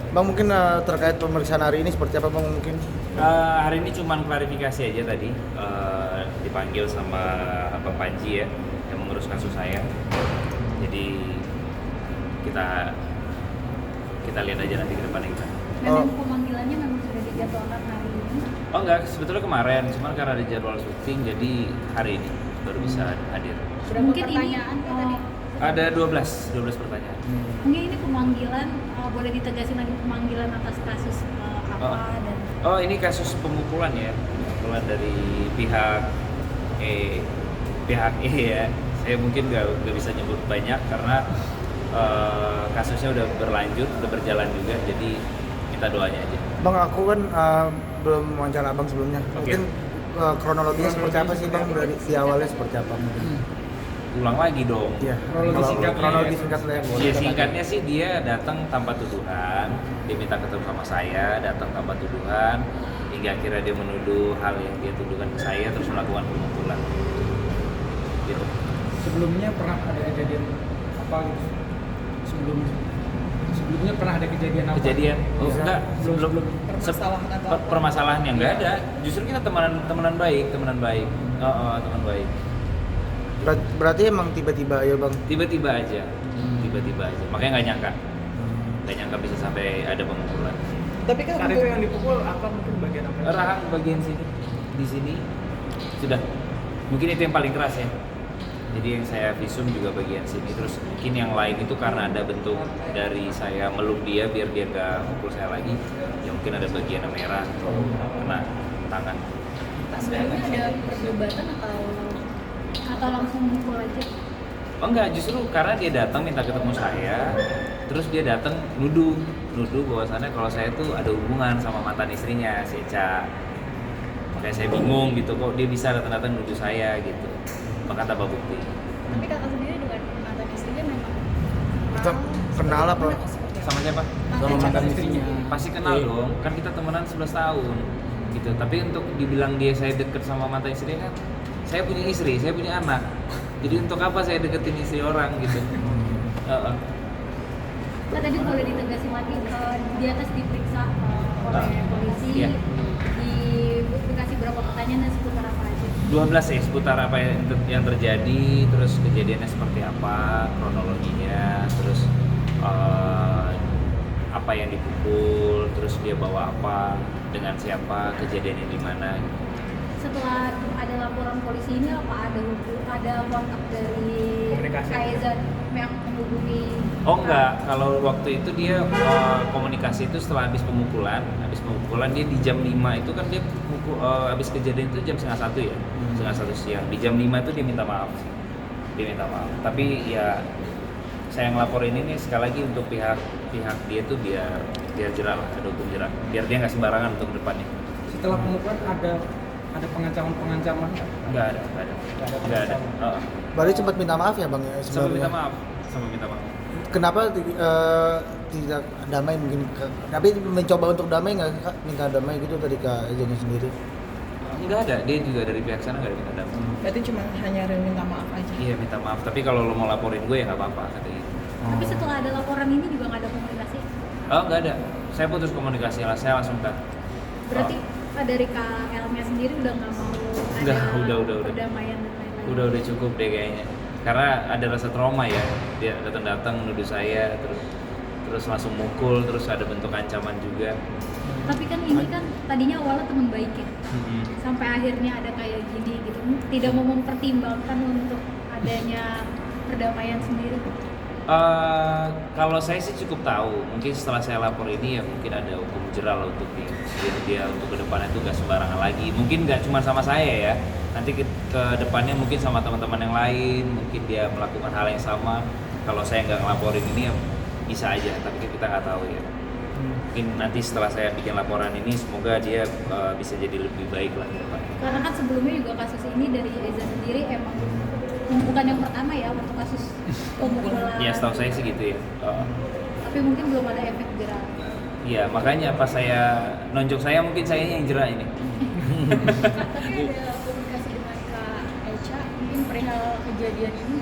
Bang mungkin terkait pemeriksaan hari ini seperti apa Bang mungkin? Hari ini cuma klarifikasi aja tadi, dipanggil sama Bang Panji ya, yang mengurus kasus saya. Jadi kita lihat aja nanti ke depannya gimana. Memang pemanggilannya memang sudah dijadwalkan hari ini? Oh enggak, sebetulnya kemarin, cuman karena ada jadwal syuting jadi hari ini baru bisa hadir. Sudah mungkin pertanyaan ini, tadi? Ada 12 pertanyaan. Mungkin ini pemanggilan, boleh ditegasin lagi pemanggilan atas kasus apa dan... Oh ini kasus pemukulan ya, pemukulan dari pihak E ya. Saya mungkin nggak bisa nyebut banyak karena kasusnya udah berlanjut, udah berjalan juga, jadi minta doanya aja. Bang aku kan belum wawancara Abang sebelumnya. Oke. Mungkin kronologinya seperti apa sih Bang dari di awalnya seperti apa mungkin? Ulang lagi dong. Iya. Kronologi Singkat lah ya. Ya singkatnya sih dia datang tanpa tuduhan, dia minta ketemu sama saya, datang tanpa tuduhan, hingga akhirnya dia menuduh hal yang dia tuduhkan ke saya terus melakukan pemukulan. Gitu. Sebelumnya pernah ada kejadian apa gitu? Sebelumnya pernah ada kejadian apa? Kejadian? Oh enggak, sebelum Permasalahan atau apa? permasalahannya enggak ada. Justru kita teman baik. Teman baik. Berarti emang tiba-tiba ya Bang? Tiba-tiba aja. Makanya nggak nyangka bisa sampai ada pemukulan. Tapi kan Saat itu yang dipukul apa mungkin bagian apa? Rahang bagian sini, di sini sudah. Mungkin itu yang paling keras ya. Jadi yang saya visum juga bagian sini. Terus mungkin yang lain itu karena ada bentuk dari saya meluk dia biar dia nggak mukul saya lagi. Ya mungkin ada bagian yang merah atau kena tangan. Sebenarnya ada perdebatan atau langsung mukul aja? Oh enggak, justru karena dia datang minta ketemu saya, terus dia datang nuduh bahwasannya kalau saya tuh ada hubungan sama mantan istrinya, si Eca. Makanya saya bingung gitu, kok dia bisa datang nuduh saya gitu. Maka tanpa bukti. Tapi kakak sendiri dengan mantan istrinya memang Kita kenal apa? Sama siapa? Sama mantan istrinya. Pasti kenal dong, kan kita temenan 11 tahun gitu. Tapi untuk dibilang dia saya deket sama mantan istrinya kan, saya punya istri, saya punya anak. Jadi untuk apa saya deketin istri orang gitu? Nah, tadi boleh ditegasin lagi, di atas diperiksa oleh polisi, Iya. dikasih berapa pertanyaan dan seputar apa aja? 12 ya, seputar apa yang terjadi, terus kejadiannya seperti apa, kronologinya, terus apa yang dipukul, terus dia bawa apa, dengan siapa, kejadiannya di mana. Setelah ada laporan polisi ini, apa ada kontak dari Komunikasi. Kaizan yang menghubungi? Oh enggak, kalau waktu itu dia komunikasi itu setelah habis pemukulan dia di jam 5 itu kan dia habis kejadian itu jam 12:30 ya, 12:30 siang. Di jam 5 itu dia minta maaf. Tapi ya saya ngelaporin ini sekali lagi untuk pihak dia tuh biar jerah lah, ada hukum jerah. Biar dia nggak sembarangan untuk depannya. Setelah pemukulan ada pengancaman? Nggak ada. Berarti sempat minta maaf ya Bang ya Sama sebelumnya? minta maaf. Kenapa tidak damai mungkin? Tapi mencoba untuk damai nggak Kak? Minta damai gitu dari Kak Ejanya sendiri? Nggak ada, dia juga dari pihak sana nggak ada minta damai. berarti cuma hanya minta maaf aja. Iya minta maaf, tapi kalau lo mau laporin gue ya nggak apa-apa katanya gitu. Tapi setelah ada laporan ini juga nggak ada komunikasi? Oh nggak ada, saya putus komunikasi lah, saya langsung cut. Berarti dari KL-nya sendiri udah nggak mau Udah. perdamaian dan lain-lain? Udah cukup deh kayaknya, karena ada rasa trauma ya, dia datang menuduh saya, terus langsung mukul, terus ada bentuk ancaman juga. Tapi kan ini kan tadinya awalnya teman baik ya, Mm-hmm. sampai akhirnya ada kayak gini gitu, tidak mau mempertimbangkan untuk adanya perdamaian sendiri. Kalau saya sih cukup tahu, mungkin setelah saya lapor ini ya mungkin ada hukum jerah lah untuk dia untuk kedepannya itu gak sembarangan lagi. Mungkin gak cuma sama saya ya, nanti ke depannya mungkin sama teman-teman yang lain, mungkin dia melakukan hal yang sama. Kalau saya nggak ngelaporin ini ya bisa aja, tapi kita nggak tahu ya. Mungkin nanti setelah saya bikin laporan ini, semoga dia bisa jadi lebih baik lah ke depannya. Karena kan sebelumnya juga kasus ini dari Eza sendiri emang bukan yang pertama ya untuk kasus pemukulan. Ya setahu saya sih gitu ya. Tapi mungkin belum ada efek jerah. Iya makanya pas saya nonjok saya mungkin saya yang jerah ini. Tapi ada komunikasi dengan Kak Echa mungkin perihal kejadian ini?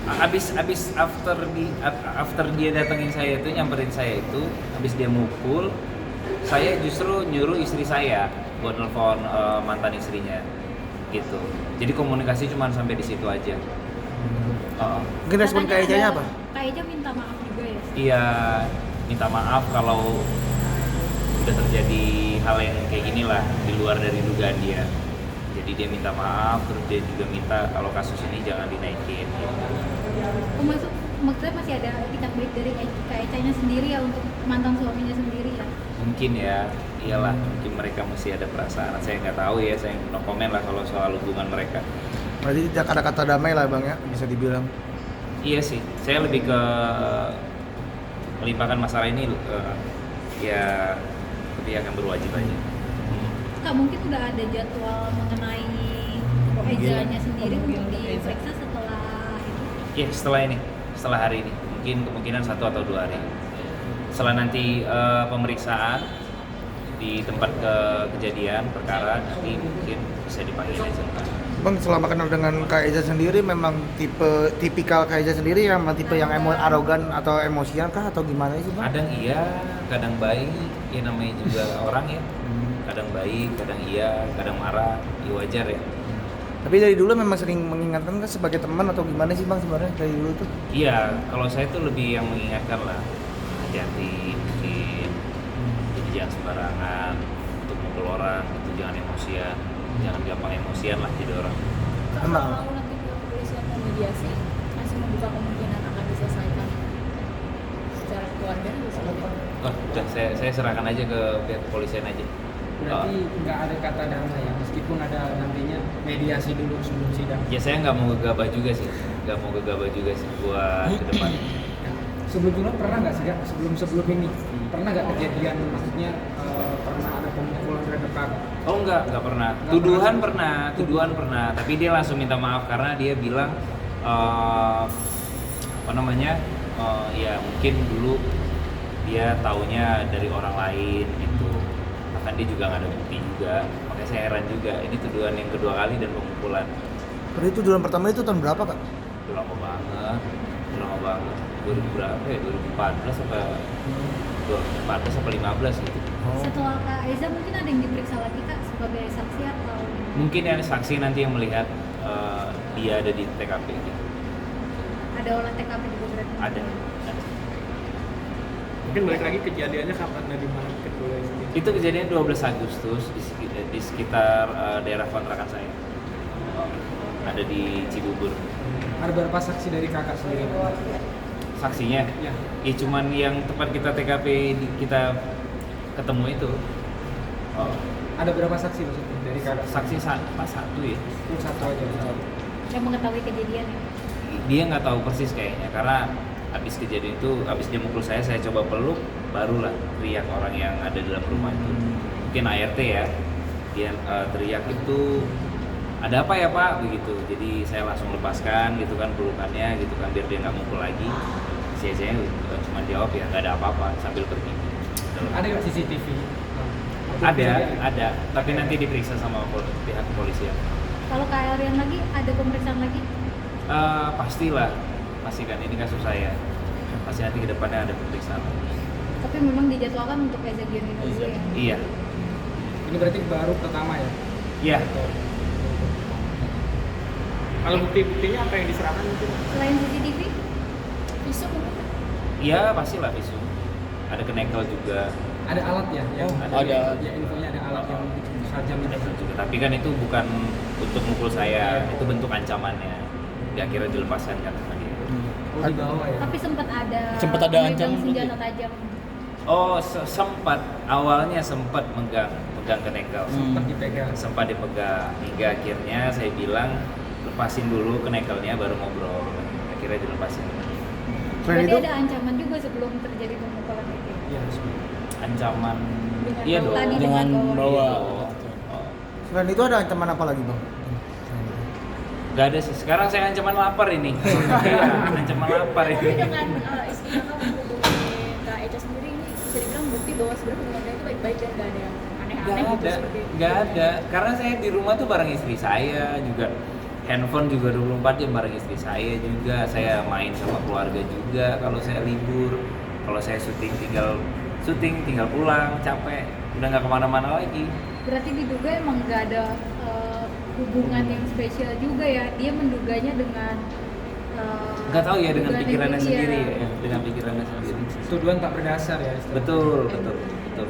Abis after dia datengin saya itu, nyamperin saya itu, abis dia mukul, saya justru nyuruh istri saya buat nelfon mantan istrinya gitu. Jadi komunikasi cuma sampai di situ aja. Mungkin respon Kak Ejanya apa? Kak Eja minta maaf juga ya? Iya, minta maaf kalau udah terjadi hal yang kayak gini lah di luar dari dugaan dia. Jadi dia minta maaf, terus dia juga minta kalau kasus ini jangan dinaikin gitu. Maksudnya masih ada itikat baik dari Kak Ejanya sendiri ya untuk mantan suaminya sendiri ya? Mungkin ya, iyalah mungkin mereka masih ada perasaan. Saya nggak tahu ya, saya no komen lah kalau soal hubungan mereka. Berarti tidak ada kata damai lah Bang ya, bisa dibilang. Iya sih, saya lebih ke melimpahkan masalah ini ya ke pihak yang berwajib aja. Kak, mungkin udah ada jadwal mengenai Ejanya sendiri untuk diperiksa setelah itu? Iya, setelah hari ini, mungkin kemungkinan 1 atau 2 hari. Setelah nanti pemeriksaan di tempat kejadian perkara, nanti mungkin bisa dipanggil aja. Bang, selama kenal dengan Kak Eja sendiri memang tipikal Kak Eja sendiri yang tipe yang arogan atau emosian kah atau gimana sih Bang? Kadang iya, kadang baik, ya namanya juga orang ya. Kadang baik, kadang iya, kadang marah, ya wajar ya. Tapi dari dulu memang sering mengingatkan kan sebagai teman atau gimana sih Bang sebenarnya dari dulu tuh? Iya, kalau saya tuh lebih yang mengingatkan lah, hati-hati mungkin, jadi jangan sembarangan untuk mukul orang, itu jangan emosian, jangan gampang emosian lah jadi orang. Emang. Kalau nanti pihak kepolisian memediasi, masih membuka kemungkinan akan diselesaikan secara keluarga bisa tidak? Oh, udah saya serahkan aja ke pihak kepolisian aja. Berarti nggak ada kata damai ya, meskipun ada nantinya mediasi dulu sebelum sidang. Ya saya nggak mau gegabah juga sih buat ke depan. Sebelumnya pernah nggak sih Kak, sebelum ini pernah nggak kejadian, maksudnya pernah ada pemukulan terhadap kakak? Oh nggak pernah. Tuduhan pernah. Tapi dia langsung minta maaf karena dia bilang ya mungkin dulu dia taunya dari orang lain gitu. Bahkan dia juga nggak ada bukti juga. Makanya saya heran juga. Ini tuduhan yang kedua kali dan pemukulan. Berarti tuduhan pertama itu tahun berapa Kak? Udah lama banget. 2000 berapa ya? 2014 apa 15 gitu. Setelah Kak Eza mungkin ada yang diperiksa lagi Kak sebagai saksi atau? Mungkin ya saksi nanti yang melihat dia ada di TKP gitu. Ada olah TKP juga berarti? Ada. Mungkin balik lagi kejadiannya kapan dan di mana kedua Itu kejadian 12 Agustus di sekitar daerah kontrakan saya. Ada di Cibubur. Ada berapa saksi dari kakak sendiri? Saksinya? Ya. Ya cuman yang tempat kita TKP kita ketemu itu. Oh. Ada berapa saksi maksudnya dari kakak? Saksi satu ya. Satu aja. Yang mengetahui kejadian ya? Dia nggak tahu persis kayaknya karena abis kejadian itu, abis dia mukul saya coba peluk, barulah teriak orang yang ada di dalam rumah itu. Mungkin ART ya, dia teriak itu ada apa ya Pak begitu. Jadi saya langsung lepaskan gitu kan pelukannya gitu kan biar dia nggak mukul lagi. Saya cuma jawab ya nggak ada apa-apa sambil pergi. Ada nggak CCTV? Ada, tapi nanti diperiksa sama pihak kepolisian. Kalau Kak Arian lagi ada pemeriksaan lagi? Pastilah, pastikan ini kasus saya. Pasti nanti ke depannya ada pemeriksaan. Tapi memang dijadwalkan untuk Eza Gionino dulu ya? Iya. Ini berarti baru pertama ya? Iya. Kalau bukti-buktinya apa yang diserahkan mungkin? Selain CCTV? Visum mungkin? Iya, pastilah visum. Ada kenekel juga. Ada alat ya? Yang ada. Ya infonya ada alat yang sajam Ada itu. juga. Tapi kan itu bukan untuk mukul saya, itu bentuk ancamannya. Dia akhirnya dilepaskan kan sama dia. Oh di bawah ya? Tapi sempat ada Ada ancaman senjata tajam. Oh, awalnya sempat megang kenekel. Sempat dipegang hingga akhirnya saya bilang lepasin dulu kenekelnya baru ngobrol. Akhirnya dilepasin. Selain Berarti itu, ada ancaman juga sebelum terjadi pemukulan itu? Iya. Ancaman Dengan iya dong. tadi Dengan bawa. Iya dong. Oh. selain itu ada ancaman apa lagi Bang? Gak ada sih. Sekarang saya ancaman lapar ini. Iya, ancaman lapar Tapi ini. dengan istri kakak menghubungi Kak Eca sendiri ini bisa dibilang bukti bahwa sebenarnya hubungan mereka itu baik-baik dan gak ada yang aneh-aneh gitu seperti itu. Gak ada. Karena saya di rumah tuh bareng istri saya juga. handphone juga 24 jam bareng istri saya juga, saya main sama keluarga juga kalau saya libur, kalau saya syuting tinggal pulang, capek, udah nggak kemana-mana lagi. Berarti diduga emang nggak ada hubungan yang spesial juga ya, dia menduganya dengan Nggak tahu ya, dengan dugaan pikirannya itu, sendiri iya. ya, dengan pikirannya sendiri. Tuduhan tak berdasar ya. istilahnya. Betul.